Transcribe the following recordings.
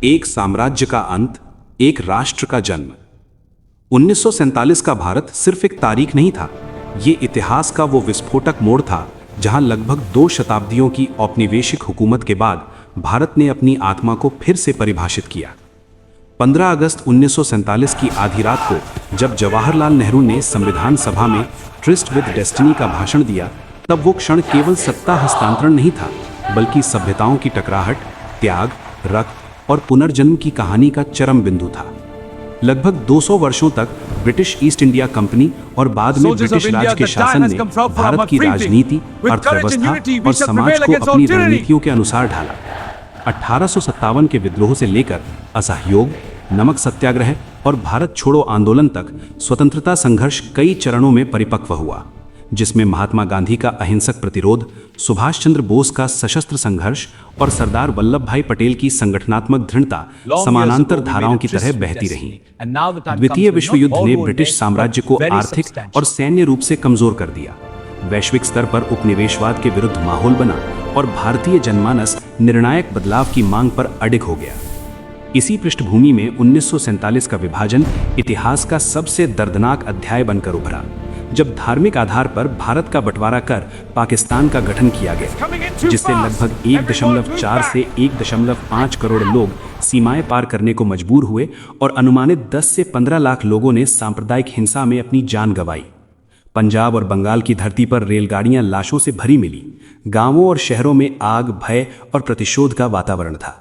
एक साम्राज्य का अंत, एक राष्ट्र का जन्म। 1947 का भारत सिर्फ एक तारीख नहीं था, ये इतिहास का वो विस्फोटक मोड़ था जहां लगभग 2 शताब्दियों की औपनिवेशिक हुकूमत के बाद भारत ने अपनी आत्मा को फिर से परिभाषित किया। 15 अगस्त 1947 की आधी रात को जब जवाहरलाल नेहरू ने संविधान सभा में ट्रिस्ट विद डेस्टिनी का भाषण दिया, तब वो क्षण केवल सत्ता हस्तांतरण नहीं था, बल्कि सभ्यताओं की टकराहट, त्याग, रक्त और पुनर्जन्म की कहानी का चरम बिंदु था। लगभग 200 वर्षों तक ब्रिटिश ईस्ट इंडिया कंपनी और बाद में ब्रिटिश राज के शासन ने भारत की राजनीति, अर्थव्यवस्था और समाज को अपनी रणनीतियों के अनुसार ढाला। 1857 के विद्रोह से लेकर असहयोग, नमक सत्याग्रह और भारत छोड़ो आंदोलन तक स्वतंत्रता संघर्ष कई चरणों में परिपक्व हुआ, जिसमें महात्मा गांधी का अहिंसक प्रतिरोध, सुभाष चंद्र बोस का सशस्त्र संघर्ष और सरदार वल्लभ भाई पटेल की संगठनात्मक दृढ़ता समानांतर धाराओं की तरह बहती रही। द्वितीय विश्व युद्ध ने ब्रिटिश साम्राज्य को आर्थिक और सैन्य रूप से कमजोर कर दिया। वैश्विक स्तर पर उपनिवेशवाद के विरुद्ध माहौल बना और भारतीय जनमानस निर्णायक बदलाव की मांग पर अडिग हो गया। इसी पृष्ठभूमि में 1947 का विभाजन इतिहास का सबसे दर्दनाक अध्याय बनकर उभरा, जब धार्मिक आधार पर भारत का बंटवारा कर पाकिस्तान का गठन किया गया, जिससे लगभग 1.4 से 1.5 करोड़ लोग सीमाएं पार करने को मजबूर हुए और अनुमानित 10 से 15 लाख लोगों ने सांप्रदायिक हिंसा में अपनी जान गंवाई। पंजाब और बंगाल की धरती पर रेलगाड़ियां लाशों से भरी मिली। गांवों और शहरों में आग, भय और प्रतिशोध का वातावरण था।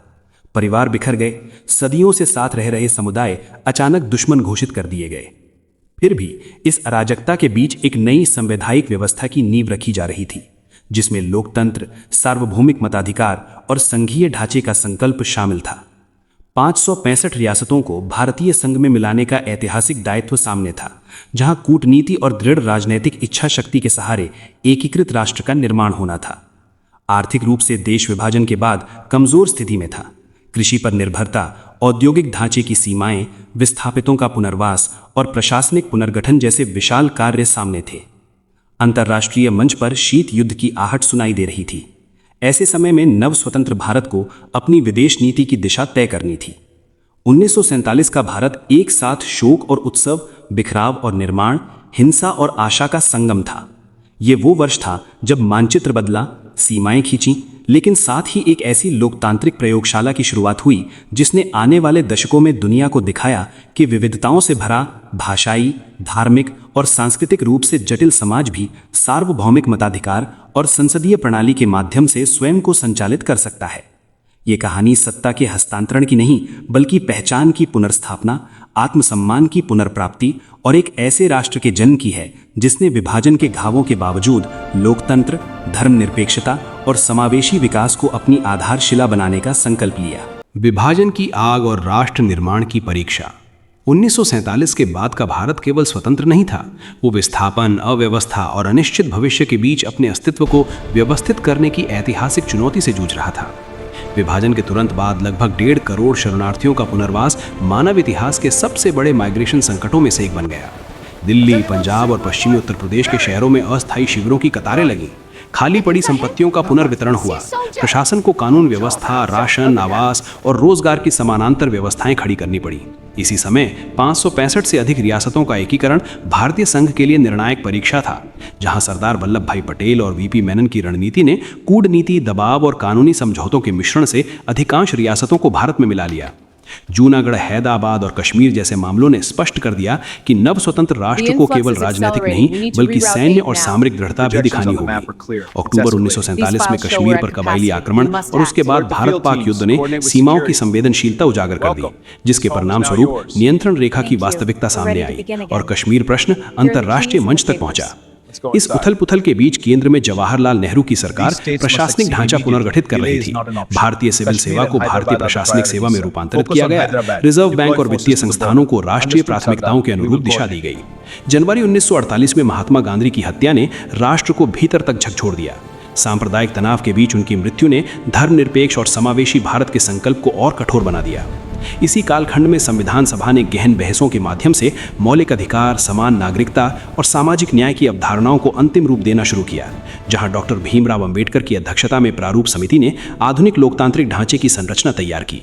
परिवार बिखर गए। सदियों से साथ रह रहे समुदाय अचानक दुश्मन घोषित कर दिए गए। फिर भी इस अराजकता के बीच एक नई संवैधानिक व्यवस्था की नींव रखी जा रही थी, जिसमें लोकतंत्र, सार्वभौमिक मताधिकार और संघीय ढांचे का संकल्प शामिल था। 565 रियासतों को भारतीय संघ में मिलाने का ऐतिहासिक दायित्व सामने था, जहां कूटनीति और दृढ़ राजनैतिक इच्छा शक्ति के सहारे एकीकृत राष्ट्र का निर्माण होना था। आर्थिक रूप से देश विभाजन के बाद कमजोर स्थिति में था। कृषि पर निर्भरता, औद्योगिक ढांचे की सीमाएं, विस्थापितों का पुनर्वास और प्रशासनिक पुनर्गठन जैसे विशाल कार्य सामने थे। अंतर्राष्ट्रीय मंच पर शीत युद्ध की आहट सुनाई दे रही थी। ऐसे समय में नव स्वतंत्र भारत को अपनी विदेश नीति की दिशा तय करनी थी। 1947 का भारत एक साथ शोक और उत्सव, बिखराव और निर्माण, हिंसा और आशा का संगम था। ये वो वर्ष था जब मानचित्र बदला, सीमाएं खींची, लेकिन साथ ही एक ऐसी लोकतांत्रिक प्रयोगशाला की शुरुआत हुई जिसने आने वाले दशकों में दुनिया को दिखाया कि विविधताओं से भरा भाषाई, धार्मिक और सांस्कृतिक रूप से जटिल समाज भी सार्वभौमिक मताधिकार और संसदीय प्रणाली के माध्यम से स्वयं को संचालित कर सकता है। ये कहानी सत्ता के हस्तांतरण की नहीं, बल्कि पहचान की पुनर्स्थापना, आत्मसम्मान की पुनर्प्राप्ति और एक ऐसे राष्ट्र के जन्म की है जिसने विभाजन के घावों के बावजूद लोकतंत्र, धर्मनिरपेक्षता और समावेशी विकास को अपनी आधारशिला बनाने का संकल्प लिया। विभाजन की आग और राष्ट्र निर्माण की परीक्षा। 1947 के बाद का भारत केवल स्वतंत्र नहीं था, वो विस्थापन, अव्यवस्था और अनिश्चित भविष्य के बीच अपने अस्तित्व को व्यवस्थित करने की ऐतिहासिक चुनौती से जूझ रहा था। विभाजन के तुरंत बाद लगभग 1.5 करोड़ शरणार्थियों का पुनर्वास मानव इतिहास के सबसे बड़े माइग्रेशन संकटों में से एक बन गया। दिल्ली, पंजाब और पश्चिमी उत्तर प्रदेश के शहरों में अस्थायी शिविरों की कतारें लगीं। खाली पड़ी संपत्तियों का पुनर्वितरण हुआ। प्रशासन को कानून व्यवस्था, राशन, आवास और रोजगार की समानांतर व्यवस्थाएं खड़ी करनी पड़ी। इसी समय 565 से अधिक रियासतों का एकीकरण भारतीय संघ के लिए निर्णायक परीक्षा था, जहां सरदार वल्लभ भाई पटेल और वीपी मेनन की रणनीति ने कूटनीति, दबाव और कानूनी समझौतों के मिश्रण से अधिकांश रियासतों को भारत में मिला लिया। जूनागढ़, हैदराबाद और कश्मीर जैसे मामलों ने स्पष्ट कर दिया कि नव स्वतंत्र राष्ट्र को केवल राजनीतिक नहीं, बल्कि सैन्य और सामरिक दृढ़ता भी दिखानी होगी। अक्टूबर 1947 में कश्मीर पर कबायली आक्रमण और उसके बाद भारत-पाक युद्ध ने सीमाओं की संवेदनशीलता उजागर कर दी, जिसके परिणाम स्वरूप नियंत्रण रेखा की वास्तविकता सामने आई और कश्मीर प्रश्न अंतर्राष्ट्रीय मंच तक पहुंचा। इस उथल पुथल के बीच केंद्र में जवाहरलाल नेहरू की सरकार प्रशासनिक ढांचा पुनर्गठित कर रही थी। भारतीय सिविल सेवा को भारतीय प्रशासनिक सेवा में रूपांतरित किया गया। रिजर्व बैंक और वित्तीय संस्थानों को राष्ट्रीय प्राथमिकताओं के अनुरूप दिशा दी गई। जनवरी 1948 में महात्मा गांधी की हत्या ने राष्ट्र को भीतर तक झकझोर दिया। सांप्रदायिक तनाव के बीच उनकी मृत्यु ने धर्मनिरपेक्ष और समावेशी भारत के संकल्प को और कठोर बना दिया। इसी कालखंड में संविधान सभा ने गहन बहसों के माध्यम से मौलिक अधिकार, समान नागरिकता और सामाजिक न्याय की अवधारणाओं को अंतिम रूप देना शुरू किया, जहां डॉक्टर भीमराव अंबेडकर की अध्यक्षता में प्रारूप समिति ने आधुनिक लोकतांत्रिक ढांचे की संरचना तैयार की।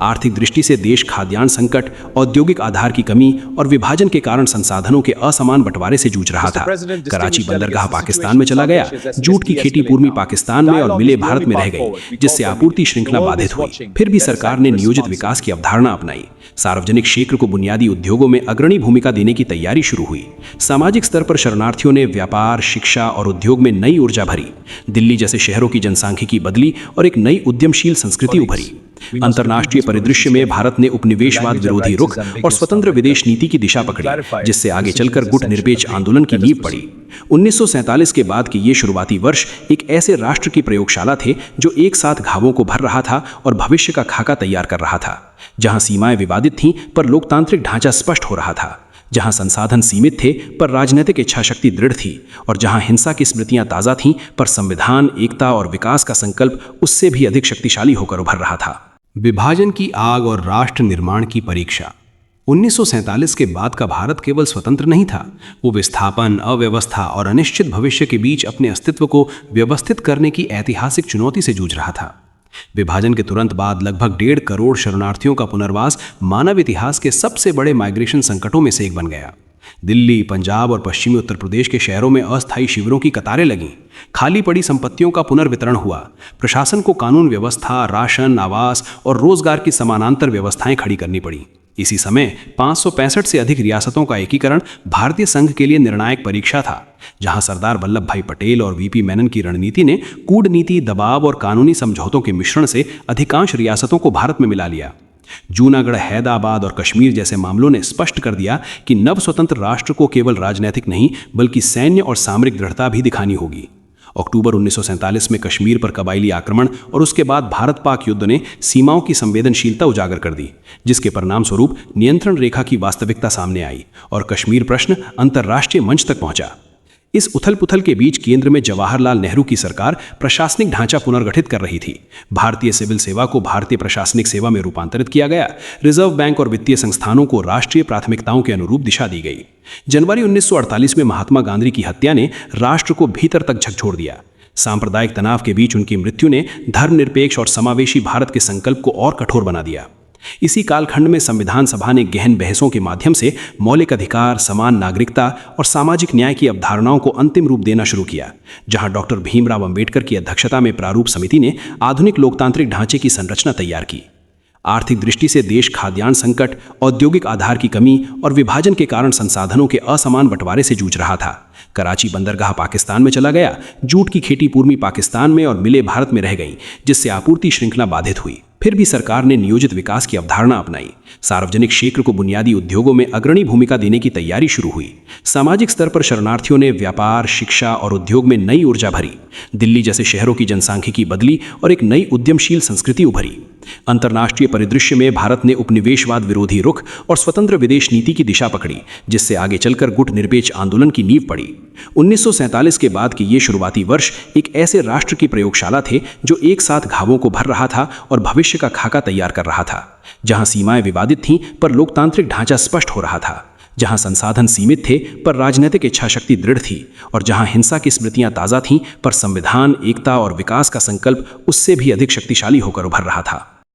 आर्थिक दृष्टि से देश खाद्यान्न संकट, औद्योगिक आधार की कमी और विभाजन के कारण संसाधनों के असमान बंटवारे से जूझ रहा था। कराची बंदरगाह पाकिस्तान में चला गया, जूट की खेती पूर्वी पाकिस्तान में और मिले भारत में रह गई, जिससे आपूर्ति श्रृंखला बाधित हुई। फिर भी सरकार ने नियोजित विकास की अवधारणा अपनाई। सार्वजनिक क्षेत्र को बुनियादी उद्योगों में अग्रणी भूमिका देने की तैयारी शुरू हुई। सामाजिक स्तर पर शरणार्थियों ने व्यापार, शिक्षा और उद्योग में नई ऊर्जा भरी। दिल्ली जैसे शहरों की जनसांख्यिकी बदली और एक नई उद्यमशील संस्कृति उभरी। अंतर्राष्ट्रीय परिदृश्य में भारत ने उपनिवेशवाद विरोधी रुख और स्वतंत्र विदेश नीति की दिशा पकड़ी, जिससे आगे चलकर गुट निरपेक्ष आंदोलन की नींव पड़ी। 1947 के बाद के ये शुरुआती वर्ष एक ऐसे राष्ट्र की प्रयोगशाला थे जो एक साथ घावों को भर रहा था और भविष्य का खाका तैयार कर रहा था। जहां सीमाएं विवादित थीं पर लोकतांत्रिक ढांचा स्पष्ट हो रहा था, जहां संसाधन सीमित थे पर राजनीतिक इच्छाशक्ति दृढ़ थी, और जहां हिंसा की स्मृतियां ताजा थीं पर संविधान, एकता और विकास का संकल्प उससे भी अधिक शक्तिशाली होकर उभर रहा था। विभाजन की आग और राष्ट्र निर्माण की परीक्षा। 1947 के बाद का भारत केवल स्वतंत्र नहीं था, वो विस्थापन, अव्यवस्था और अनिश्चित भविष्य के बीच अपने अस्तित्व को व्यवस्थित करने की ऐतिहासिक चुनौती से जूझ रहा था। विभाजन के तुरंत बाद लगभग 1.5 करोड़ शरणार्थियों का पुनर्वास मानव इतिहास के सबसे बड़े माइग्रेशन संकटों में से एक बन गया। दिल्ली, पंजाब और पश्चिमी उत्तर प्रदेश के शहरों में अस्थायी शिविरों की कतारें लगीं। खाली पड़ी संपत्तियों का पुनर्वितरण हुआ। प्रशासन को कानून व्यवस्था, राशन, आवास और रोजगार की समानांतर व्यवस्थाएं खड़ी करनी पड़ी। इसी समय 565 से अधिक रियासतों का एकीकरण भारतीय संघ के लिए निर्णायक परीक्षा था, जहां सरदार वल्लभ भाई पटेल और वीपी मेनन की रणनीति ने कूटनीति, दबाव और कानूनी समझौतों के मिश्रण से अधिकांश रियासतों को भारत में मिला लिया। जूनागढ़, हैदराबाद और कश्मीर जैसे मामलों ने स्पष्ट कर दिया कि नव स्वतंत्र राष्ट्र को केवल राजनीतिक नहीं बल्कि सैन्य और सामरिक दृढ़ता भी दिखानी होगी। अक्टूबर 1947 में कश्मीर पर कबायली आक्रमण और उसके बाद भारत पाक युद्ध ने सीमाओं की संवेदनशीलता उजागर कर दी, जिसके परिणाम स्वरूप नियंत्रण रेखा की वास्तविकता सामने आई और कश्मीर प्रश्न अंतर्राष्ट्रीय मंच तक पहुंचा। इस उथल पुथल के बीच केंद्र में जवाहरलाल नेहरू की सरकार प्रशासनिक ढांचा पुनर्गठित कर रही थी। भारतीय सिविल सेवा को भारतीय प्रशासनिक सेवा में रूपांतरित किया गया। रिजर्व बैंक और वित्तीय संस्थानों को राष्ट्रीय प्राथमिकताओं के अनुरूप दिशा दी गई। जनवरी 1948 में महात्मा गांधी की हत्या ने राष्ट्र को भीतर तक झकझोर दिया। सांप्रदायिक तनाव के बीच उनकी मृत्यु ने धर्मनिरपेक्ष और समावेशी भारत के संकल्प को और कठोर बना दिया। इसी कालखंड में संविधान सभा ने गहन बहसों के माध्यम से मौलिक अधिकार, समान नागरिकता और सामाजिक न्याय की अवधारणाओं को अंतिम रूप देना शुरू किया, जहां डॉक्टर भीमराव अंबेडकर की अध्यक्षता में प्रारूप समिति ने आधुनिक लोकतांत्रिक ढांचे की संरचना तैयार की। आर्थिक दृष्टि से देश खाद्यान्न संकट, औद्योगिक आधार की कमी और विभाजन के कारण संसाधनों के असमान बंटवारे से जूझ रहा था। कराची बंदरगाह पाकिस्तान में चला गया, जूट की खेती पूर्वी पाकिस्तान में और मिले भारत में रह गई, जिससे आपूर्ति श्रृंखला बाधित हुई। फिर भी सरकार ने नियोजित विकास की अवधारणा अपनाई। सार्वजनिक क्षेत्र को बुनियादी उद्योगों में अग्रणी भूमिका देने की तैयारी शुरू हुई। सामाजिक स्तर पर शरणार्थियों ने व्यापार, शिक्षा और उद्योग में नई ऊर्जा भरी। दिल्ली जैसे शहरों की जनसांख्यिकी बदली और एक नई उद्यमशील संस्कृति उभरी। अंतर्राष्ट्रीय परिदृश्य में भारत ने उपनिवेशवाद विरोधी रुख और स्वतंत्र विदेश नीति की दिशा पकड़ी, जिससे आगे चलकर गुट निरपेक्ष आंदोलन की नींव पड़ी। 1947 के बाद के ये शुरुआती वर्ष एक ऐसे राष्ट्र की प्रयोगशाला थे जो एक साथ घावों को भर रहा था और भविष्य का खाका तैयार कर रहा था। जहां सीमाएं विवादित थीं पर लोकतांत्रिक ढांचा स्पष्ट हो रहा था, जहां संसाधन सीमित थे पर राजनीतिक इच्छाशक्ति दृढ़ थी, और जहां हिंसा की स्मृतियां ताजा थीं पर संविधान, एकता और विकास का संकल्प उससे भी अधिक शक्तिशाली होकर उभर रहा था।